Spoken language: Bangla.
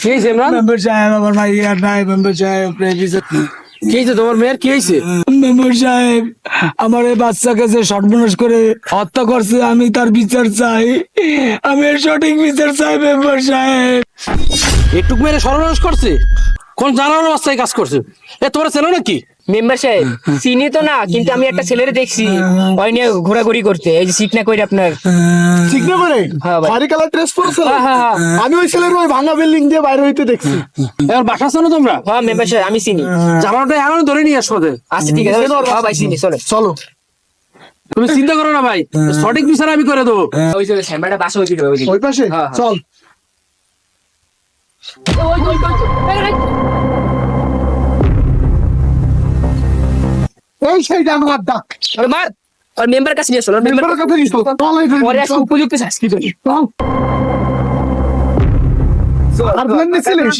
কি হয়েছে ইমরান? মেম্বার সাহেব আমার মাইয়া নাই। মেম্বার সাহেব কি হয়েছে তোমার মেয়ের? কি হয়েছে? মেম্বার সাহেব আমার এই বাচ্চাকে যে সর্বনাশ করে হত্যা করছে, আমি তার বিচার চাই। আমি এর সঠিক বিচার চাই মেম্বার সাহেব। একটুক মেরে সর্বনাশ করছে? কোন জানানোর অবস্থায় কাজ করছে? তোমার ছেলে নাকি? মেম্বার সাহেব চিনি তো না, কিন্তু আমি একটা ছেলেরে দেখছি ওই নিয়ে ঘোরাঘুরি করতে, এই যে সিকনা কইরা আপনার। ঠিক না করে হ্যাঁ ভাই। ভারী কালার ড্রেস পরেছিল। হ্যাঁ, হ্যাঁ, হ্যাঁ। আমি ওই ছেলের ওই ভাঙা বিল্ডিং দিয়ে বাইরে হইতে দেখছি। এবার বাসা শোনো তোমরা? হ্যাঁ মেম্বার সাহেব আমি চিনি। জামাটা এখন ধরে নিয়ে আসো ওদের। আচ্ছা ঠিক আছে। হ্যাঁ ভাই চিনি, চলে। চলো। তুমি চিন্তা করো না ভাই, সঠিক বিচার আমি করে দেবো। ওই যে স্যাম্বারটা বাসা হইতে হবে, ওই যে। ওই পাশে হ্যাঁ, হ্যাঁ। চল। এই সেই জানোয়ার ডাক। ওরে মার, ওর মেম্বার কাছে নিয়ে চলো, ওর মেম্বার মেম্বারের কাছে নিছো। চল এখানে, পরে আজকে চল। উপযুক্ত শাস্তি দেবে। চল। আর প্ল্যান নিছিলিস?